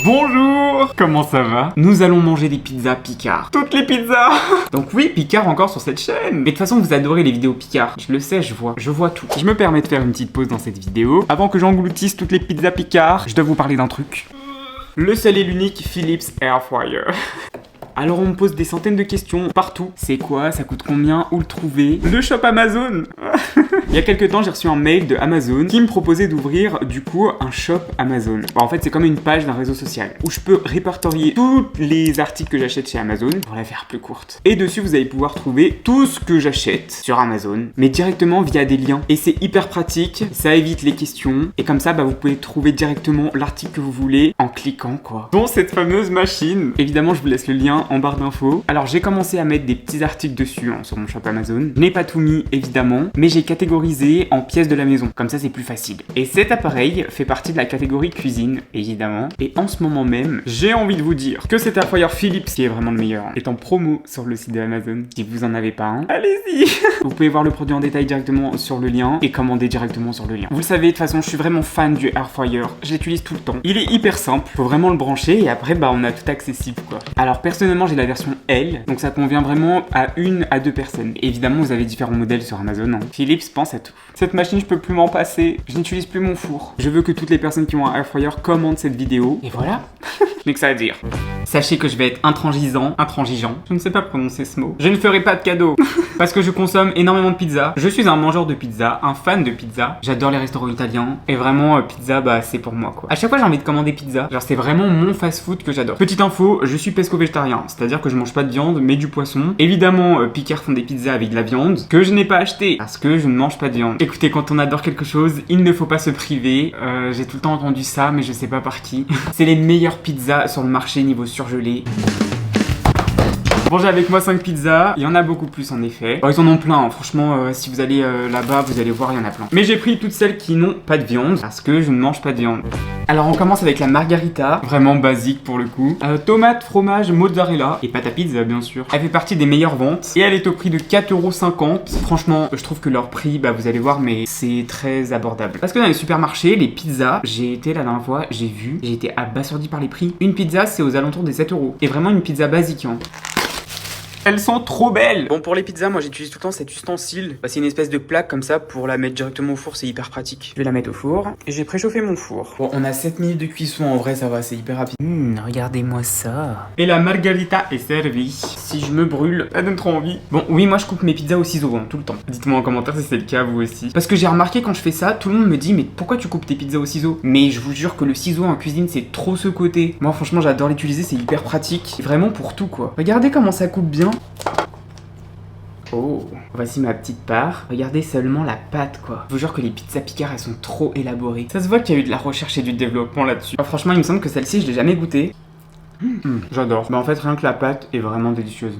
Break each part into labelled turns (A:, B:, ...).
A: Bonjour! Comment ça va? Nous allons manger des pizzas Picard. Toutes les pizzas! Donc oui, Picard encore sur cette chaîne. Mais de toute façon, vous adorez les vidéos Picard. Je le sais, je vois tout. Je me permets de faire une petite pause dans cette vidéo. Avant que j'engloutisse toutes les pizzas Picard, je dois vous parler d'un truc. Le seul et l'unique Philips Air Fryer. Alors on me pose des centaines de questions partout. C'est quoi? Ça coûte combien? Où le trouver? Le shop Amazon. Il y a quelques temps, j'ai reçu un mail de Amazon qui me proposait d'ouvrir du coup un shop Amazon. Bon, en fait, c'est comme une page d'un réseau social où je peux répertorier tous les articles que j'achète chez Amazon pour la faire plus courte. Et dessus, vous allez pouvoir trouver tout ce que j'achète sur Amazon, mais directement via des liens. Et c'est hyper pratique, ça évite les questions. Et comme ça, vous pouvez trouver directement l'article que vous voulez en cliquant quoi. Dans cette fameuse machine. Évidemment, je vous laisse le lien en barre d'infos. Alors, j'ai commencé à mettre des petits articles dessus sur mon shop Amazon. Je n'ai pas tout mis évidemment, mais j'ai catégorisé en pièces de la maison. Comme ça, c'est plus facile. Et cet appareil fait partie de la catégorie cuisine, évidemment. Et en ce moment même, j'ai envie de vous dire que cet air fryer Philips, qui est vraiment le meilleur, est en promo sur le site de Amazon. Si vous en avez pas un, allez-y. Vous pouvez voir le produit en détail directement sur le lien et commander directement sur le lien. Vous le savez, de toute façon, je suis vraiment fan du air fryer. Je l'utilise tout le temps. Il est hyper simple. Faut vraiment le brancher et après, on a tout accessible, quoi. Alors, personnellement, j'ai la version L. Donc, ça convient vraiment à 1 à 2 personnes. Évidemment, vous avez différents modèles sur Amazon. Philips pense à tout. Cette machine, je peux plus m'en passer. Je n'utilise plus mon four. Je veux que toutes les personnes qui ont un air fryer commentent cette vidéo. Et voilà. Je n'ai que ça à dire. Sachez que je vais être intransigeant. Je ne sais pas prononcer ce mot. Je ne ferai pas de cadeau. Parce que je consomme énormément de pizza. Je suis un mangeur de pizza, un fan de pizza. J'adore les restaurants italiens. Et vraiment, pizza, c'est pour moi, quoi. À chaque fois, j'ai envie de commander pizza. Genre, c'est vraiment mon fast-food que j'adore. Petite info, je suis pesco-végétarien. C'est-à-dire que je mange pas de viande, mais du poisson. Évidemment, Picard font des pizzas avec de la viande. Que je n'ai pas acheté. Parce que je ne mange pas de viande. Écoutez, quand on adore quelque chose, il ne faut pas se priver. J'ai tout le temps entendu ça, mais je sais pas par qui. C'est les meilleures pizzas sur le marché niveau surgelé. Bon, j'ai avec moi 5 pizzas, il y en a beaucoup plus en effet. Ils en ont plein, hein. Franchement, si vous allez là-bas, vous allez voir, il y en a plein. Mais j'ai pris toutes celles qui n'ont pas de viande, parce que je ne mange pas de viande. Alors on commence avec la margarita, vraiment basique pour le coup. Tomate, fromage, mozzarella et pâte à pizza bien sûr. Elle fait partie des meilleures ventes et elle est au prix de 4,50 €. Franchement, je trouve que leur prix, vous allez voir, mais c'est très abordable. Parce que dans les supermarchés, les pizzas, j'ai été la dernière fois, j'ai été abasourdi par les prix. Une pizza, c'est aux alentours des 7 €. Et vraiment une pizza basique, hein. Elles sont trop belles! Bon, pour les pizzas, moi j'utilise tout le temps cet ustensile. C'est une espèce de plaque comme ça pour la mettre directement au four, c'est hyper pratique. Je vais la mettre au four et j'ai préchauffé mon four. Bon, on a 7 minutes de cuisson, en vrai ça va, c'est hyper rapide. Regardez-moi ça. Et la margarita est servie. Si je me brûle, ça donne trop envie. Bon, oui, moi je coupe mes pizzas au ciseau, tout le temps. Dites-moi en commentaire si c'est le cas, vous aussi. Parce que j'ai remarqué quand je fais ça, tout le monde me dit, mais pourquoi tu coupes tes pizzas au ciseau? Mais je vous jure que le ciseau en cuisine, c'est trop ce côté. Moi franchement, j'adore l'utiliser, c'est hyper pratique. Vraiment pour tout, quoi. Regardez comment ça coupe bien. Oh, voici ma petite part. Regardez seulement la pâte, quoi. Je vous jure que les pizzas Picard, elles sont trop élaborées. Ça se voit qu'il y a eu de la recherche et du développement là-dessus. Franchement, il me semble que celle-ci, je l'ai jamais goûtée. J'adore. En fait, rien que la pâte est vraiment délicieuse.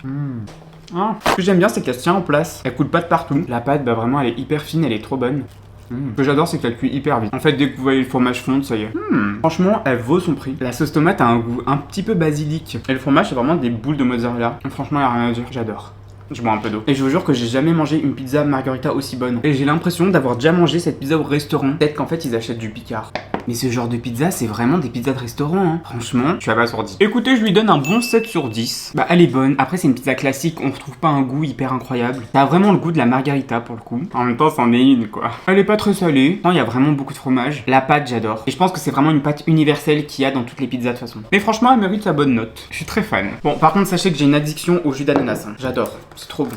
A: Ce que j'aime bien, c'est qu'elle se tient en place. Elle coule pas de partout. La pâte, vraiment, elle est hyper fine, elle est trop bonne. Ce que j'adore, c'est qu'elle cuit hyper vite. En fait, dès que vous voyez le fromage fondre, ça y est. Franchement, elle vaut son prix. La sauce tomate a un goût un petit peu basilic. Et le fromage, c'est vraiment des boules de mozzarella. Franchement, il n'y a rien à dire. J'adore. Je bois un peu d'eau. Et je vous jure que j'ai jamais mangé une pizza margarita aussi bonne. Et j'ai l'impression d'avoir déjà mangé cette pizza au restaurant. Peut-être qu'en fait, ils achètent du Picard. Mais ce genre de pizza, c'est vraiment des pizzas de restaurant, hein. Franchement, je suis abasourdi. Écoutez, je lui donne un bon 7 sur 10. Elle est bonne. Après, c'est une pizza classique, on retrouve pas un goût hyper incroyable. Ça a vraiment le goût de la margarita pour le coup. En même temps, c'en est une, quoi. Elle est pas très salée. Non, il y a vraiment beaucoup de fromage. La pâte, j'adore. Et je pense que c'est vraiment une pâte universelle qu'il y a dans toutes les pizzas de toute façon. Mais franchement, elle mérite sa bonne note. Je suis très fan. Bon, par contre, sachez que j'ai une addiction au jus d'ananas, hein. J'adore. C'est trop bon.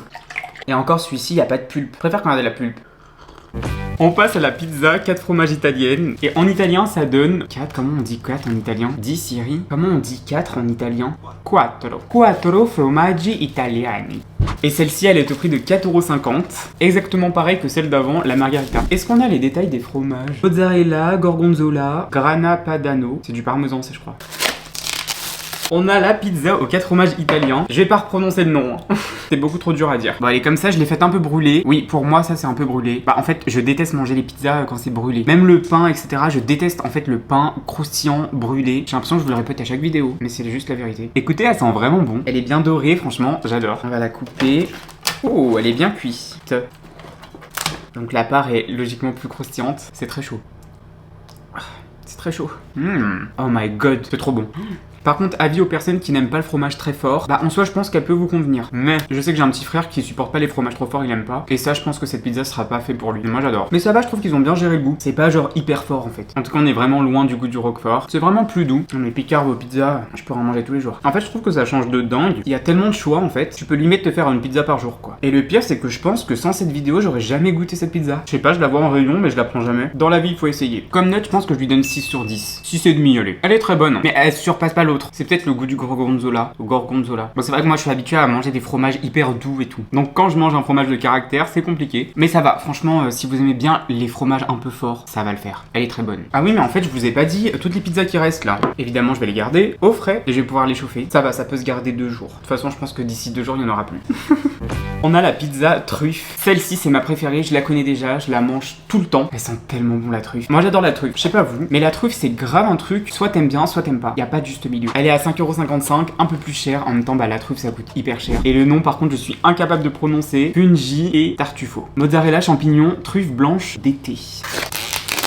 A: Et encore, celui-ci, il n'y a pas de pulpe. Je préfère quand il y a de la pulpe. On passe à la pizza 4 fromages italienne. Et en italien, ça donne 4. Comment on dit 4 en italien? Dis Siri. Comment on dit 4 en italien? Quattro. Quattro formaggi italiani. Et celle-ci, elle est au prix de 4,50 €. Exactement pareil que celle d'avant, la margarita. Est-ce qu'on a les détails des fromages? Mozzarella, gorgonzola, grana padano. C'est du parmesan, c'est je crois. On a la pizza aux 4 fromages italiens. Je vais pas reprononcer le nom, hein. C'est beaucoup trop dur à dire. Bon, elle est comme ça, je l'ai faite un peu brûlée. Oui, pour moi, ça c'est un peu brûlé. En fait, je déteste manger les pizzas quand c'est brûlé. Même le pain, etc. Je déteste en fait le pain croustillant, brûlé. J'ai l'impression que je vous le répète à chaque vidéo, mais c'est juste la vérité. Écoutez, elle sent vraiment bon. Elle est bien dorée, franchement, j'adore. On va la couper. Oh, elle est bien cuite. Donc la part est logiquement plus croustillante. C'est très chaud. très chaud. Oh my god, c'est trop bon. Par contre, avis aux personnes qui n'aiment pas le fromage très fort, bah en soi je pense qu'elle peut vous convenir. Mais je sais que j'ai un petit frère qui supporte pas les fromages trop forts, il aime pas. Et ça je pense que cette pizza sera pas fait pour lui. Moi j'adore. Mais ça va, je trouve qu'ils ont bien géré le goût. C'est pas genre hyper fort en fait. En tout cas on est vraiment loin du goût du roquefort. C'est vraiment plus doux. Mais Picard vos pizzas, je pourrais en manger tous les jours. En fait je trouve que ça change de dingue. Il y a tellement de choix en fait. Tu peux limite te faire une pizza par jour quoi. Et le pire c'est que je pense que sans cette vidéo j'aurais jamais goûté cette pizza. Je sais pas, je la vois en rayon mais je la prends jamais. Dans la vie il faut essayer. Comme note je pense que je lui donne 6 sur 10. 6,5 allez. Elle est très bonne. Mais elle surpasse pas l'autre. C'est peut-être le goût du gorgonzola. Bon, c'est vrai que moi je suis habitué à manger des fromages hyper doux et tout. Donc quand je mange un fromage de caractère, c'est compliqué. Mais ça va, franchement, si vous aimez bien les fromages un peu forts, ça va le faire. Elle est très bonne. Ah oui, mais en fait, je vous ai pas dit toutes les pizzas qui restent là. Évidemment, je vais les garder au frais et je vais pouvoir les chauffer. Ça va, ça peut se garder 2 jours. De toute façon, je pense que d'ici 2 jours, il n'y en aura plus. On a la pizza truffe. Celle-ci, c'est ma préférée. Je la connais déjà. Je la mange tout le temps. Elle sent tellement bon la truffe. Moi, j'adore la truffe. Je sais pas vous, mais la truffe, c'est grave un truc. Soit t'aimes bien, soit t'aimes pas. Y a pas de juste milieu. Elle est à 5,55 €, un peu plus cher. En même temps, bah la truffe, ça coûte hyper cher. Et le nom, par contre, je suis incapable de prononcer. Fungi et tartufo. Mozzarella, champignon, truffe blanche d'été.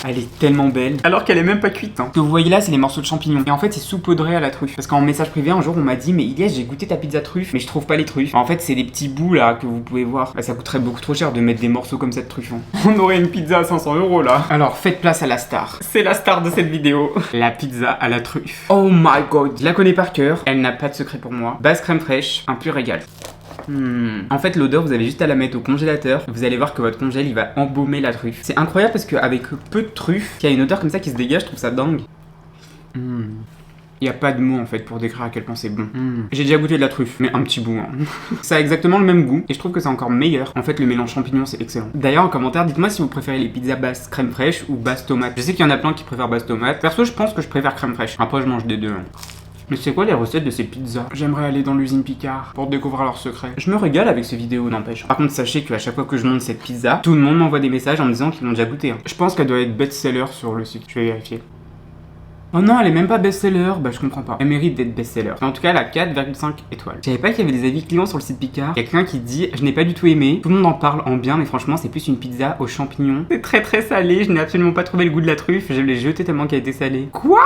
A: Elle est tellement belle. Alors qu'elle est même pas cuite. Ce que vous voyez là, c'est les morceaux de champignons. Et en fait, c'est saupoudré à la truffe. Parce qu'en message privé, un jour, on m'a dit, mais Ilyes, j'ai goûté ta pizza truffe, mais je trouve pas les truffes. En fait, c'est des petits bouts là que vous pouvez voir. Bah, ça coûterait beaucoup trop cher de mettre des morceaux comme ça de truffe. On aurait une pizza à 500 € là. Alors, faites place à la star. C'est la star de cette vidéo. La pizza à la truffe. Oh my god. Je la connais par cœur. Elle n'a pas de secret pour moi. Base crème fraîche, un pur régal. En fait l'odeur vous avez juste à la mettre au congélateur. Vous allez voir que votre congèle il va embaumer la truffe. C'est incroyable parce qu'avec peu de truffe, il y a une odeur comme ça qui se dégage, je trouve ça dingue. Il n'y a pas de mots en fait pour décrire à quel point c'est bon. J'ai déjà goûté de la truffe, mais un petit bout. Ça a exactement le même goût et je trouve que c'est encore meilleur. En fait le mélange champignon c'est excellent. D'ailleurs en commentaire dites-moi si vous préférez les pizzas base crème fraîche ou base tomate. Je sais qu'il y en a plein qui préfèrent base tomate. Perso je pense que je préfère crème fraîche. Après je mange des deux. Mais c'est quoi les recettes de ces pizzas? J'aimerais aller dans l'usine Picard pour découvrir leurs secrets. Je me régale avec ces vidéos, n'empêche. Par contre, sachez qu'à chaque fois que je monte cette pizza, tout le monde m'envoie des messages en me disant qu'ils l'ont déjà goûté. Je pense qu'elle doit être best-seller sur le site. Je vais vérifier. Oh non, elle est même pas best-seller. Bah, je comprends pas. Elle mérite d'être best-seller. En tout cas, elle a 4,5 étoiles. Je savais pas qu'il y avait des avis clients sur le site Picard. Il y a quelqu'un qui dit je n'ai pas du tout aimé. Tout le monde en parle en bien, mais franchement, c'est plus une pizza aux champignons. C'est très très salé. Je n'ai absolument pas trouvé le goût de la truffe. Je l'ai jeté tellement qu'elle était salée. Quoi?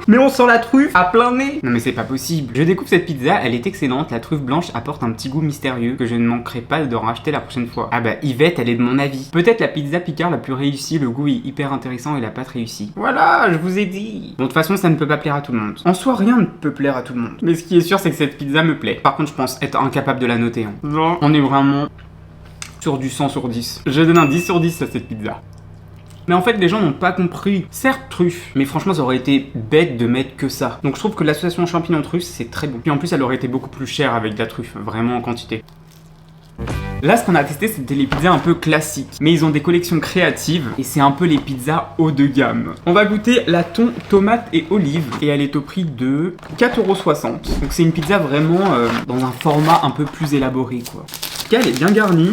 A: Mais on sent la truffe à plein nez. Non, mais c'est pas possible. Je découvre cette pizza. Elle est excellente. La truffe blanche apporte un petit goût mystérieux que je ne manquerai pas de racheter la prochaine fois. Ah bah, Yvette, elle est de mon avis. Peut-être la pizza Picard la plus réussie. Le goût est hyper intéressant et la pâte réussie. Voilà, je vous ai dit. Bon, de toute façon, ça ne peut pas plaire à tout le monde. En soi, rien ne peut plaire à tout le monde. Mais ce qui est sûr, c'est que cette pizza me plaît. Par contre, je pense être incapable de la noter. Non. On est vraiment sur du 100 sur 10. Je donne un 10 sur 10 à cette pizza. Mais en fait, les gens n'ont pas compris. Certes, truffe, mais franchement, ça aurait été bête de mettre que ça. Donc je trouve que l'association champignon-truffe, c'est très bon. Puis en plus, elle aurait été beaucoup plus chère avec de la truffe, vraiment en quantité. Là, ce qu'on a testé, c'était les pizzas un peu classiques. Mais ils ont des collections créatives et c'est un peu les pizzas haut de gamme. On va goûter la thon, tomate et olive. Et elle est au prix de 4,60 €. Donc c'est une pizza vraiment dans un format un peu plus élaboré, quoi. En tout cas, elle est bien garnie.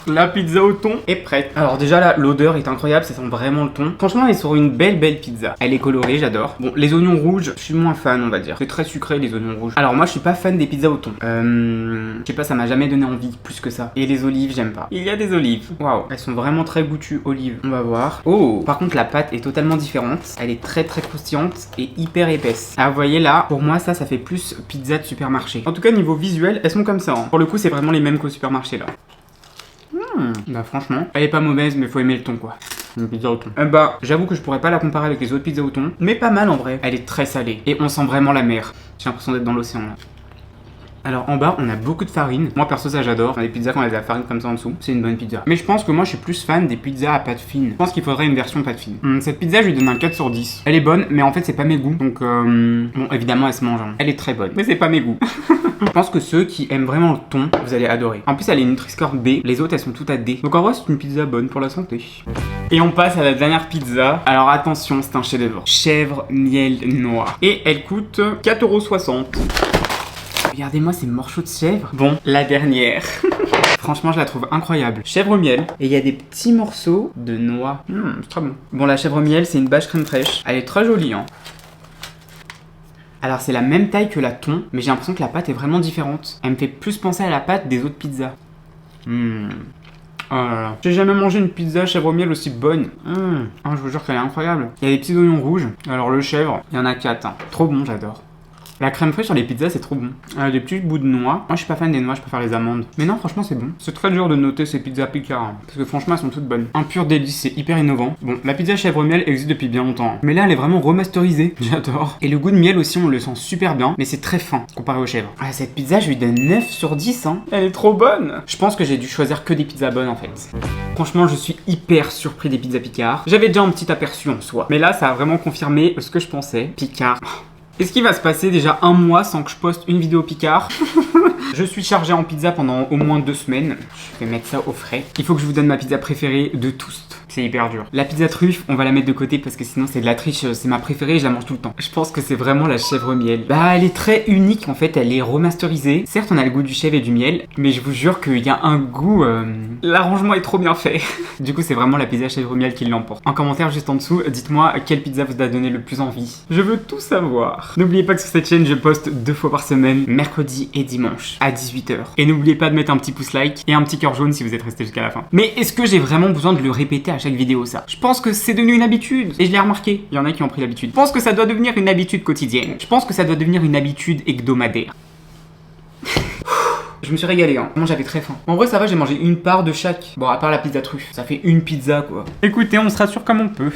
A: La pizza au thon est prête. Alors déjà là, l'odeur est incroyable, ça sent vraiment le thon. Franchement, elle est sur une belle pizza. Elle est colorée, j'adore. Bon, les oignons rouges, je suis moins fan, on va dire. C'est très sucré les oignons rouges. Alors moi, je suis pas fan des pizzas au thon. Je sais pas, ça m'a jamais donné envie plus que ça. Et les olives, j'aime pas. Il y a des olives. Waouh, elles sont vraiment très goûtues, olives. On va voir. Oh, par contre, la pâte est totalement différente. Elle est très très croustillante et hyper épaisse. Ah, vous voyez là, pour moi, ça fait plus pizza de supermarché. En tout cas, niveau visuel, elles sont comme ça. Pour le coup, c'est vraiment les mêmes qu'au supermarché là. Bah franchement, elle est pas mauvaise mais faut aimer le thon quoi. Une pizza au thon. Bah j'avoue que je pourrais pas la comparer avec les autres pizzas au thon, mais pas mal en vrai. Elle est très salée et on sent vraiment la mer. J'ai l'impression d'être dans l'océan là. Alors en bas on a beaucoup de farine. Moi perso ça j'adore. Les pizzas quand il y a de la farine comme ça en dessous, c'est une bonne pizza. Mais je pense que moi je suis plus fan des pizzas à pâte fine. Je pense qu'il faudrait une version pâte fine. Cette pizza je lui donne un 4 sur 10. Elle est bonne mais en fait c'est pas mes goûts. Donc bon évidemment elle se mange. Elle est très bonne. Mais c'est pas mes goûts. Je pense que ceux qui aiment vraiment le thon, vous allez adorer. En plus elle est Nutri-Score B. Les autres elles sont toutes à D. Donc en vrai c'est une pizza bonne pour la santé. Et on passe à la dernière pizza. Alors attention c'est un chef-d'œuvre. Chèvre, miel, noix. Et elle coûte 4,60 €. Regardez-moi ces morceaux de chèvre. Bon, la dernière. Franchement, je la trouve incroyable. Chèvre miel. Et il y a des petits morceaux de noix. C'est très bon. Bon, la chèvre miel, c'est une bâche crème fraîche. Elle est très jolie, hein. Alors, c'est la même taille que la thon, mais j'ai l'impression que la pâte est vraiment différente. Elle me fait plus penser à la pâte des autres pizzas. Oh là là. J'ai jamais mangé une pizza chèvre miel aussi bonne. Ah, je vous jure qu'elle est incroyable. Il y a des petits oignons rouges. Alors le chèvre, il y en a 4. Trop bon, j'adore. La crème fraîche sur les pizzas, c'est trop bon. Des petits bouts de noix. Moi, je suis pas fan des noix, je préfère les amandes. Mais non, franchement, c'est bon. C'est très dur de noter ces pizzas Picard. Hein, parce que franchement, elles sont toutes bonnes. Un pur délice, c'est hyper innovant. Bon, la pizza chèvre miel existe depuis bien longtemps. Hein. Mais là, elle est vraiment remasterisée. J'adore. Et le goût de miel aussi, on le sent super bien. Mais c'est très fin comparé aux chèvres. Ah, cette pizza, je lui donne 9 sur 10. Hein. Elle est trop bonne. Je pense que j'ai dû choisir que des pizzas bonnes en fait. Franchement, je suis hyper surpris des pizzas Picard. J'avais déjà un petit aperçu en soi. Mais là, ça a vraiment confirmé ce que je pensais. Picard. Est-ce qu'il va se passer déjà un mois sans que je poste une vidéo Picard? Je suis chargé en pizza pendant au moins 2 semaines. Je vais mettre ça au frais. Il faut que je vous donne ma pizza préférée de tous. C'est hyper dur. La pizza truffe, on va la mettre de côté parce que sinon c'est de la triche. C'est ma préférée, je la mange tout le temps. Je pense que c'est vraiment la chèvre miel. Bah, elle est très unique en fait. Elle est remasterisée. Certes, on a le goût du chèvre et du miel, mais je vous jure qu'il y a un goût. L'arrangement est trop bien fait. Du coup, c'est vraiment la pizza chèvre miel qui l'emporte. En commentaire juste en dessous, dites-moi quelle pizza vous a donné le plus envie. Je veux tout savoir. N'oubliez pas que sur cette chaîne, je poste 2 fois par semaine, mercredi et dimanche, à 18h. Et n'oubliez pas de mettre un petit pouce like et un petit cœur jaune si vous êtes resté jusqu'à la fin. Mais est-ce que j'ai vraiment besoin de le répéter à chaque vidéo ça? Je pense que c'est devenu une habitude. Et je l'ai remarqué, il y en a qui ont pris l'habitude. Je pense que ça doit devenir une habitude quotidienne. Je pense que ça doit devenir une habitude hebdomadaire. Je me suis régalé, hein. Moi j'avais très faim. En vrai ça va, j'ai mangé une part de chaque. Bon, à part la pizza truffe. Ça fait une pizza quoi. Écoutez, on se rassure comme on peut.